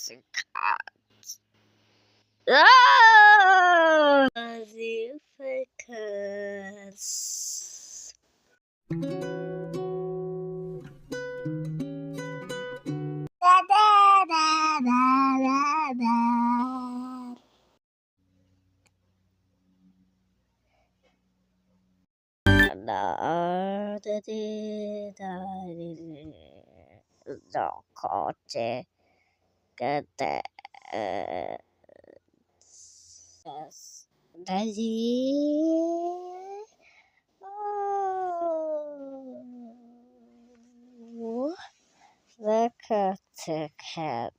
dancing cat. Ah! Magnificence. Da, da, da, da, da, da. Don Cote Gade Daddy. Oh, look at the cat.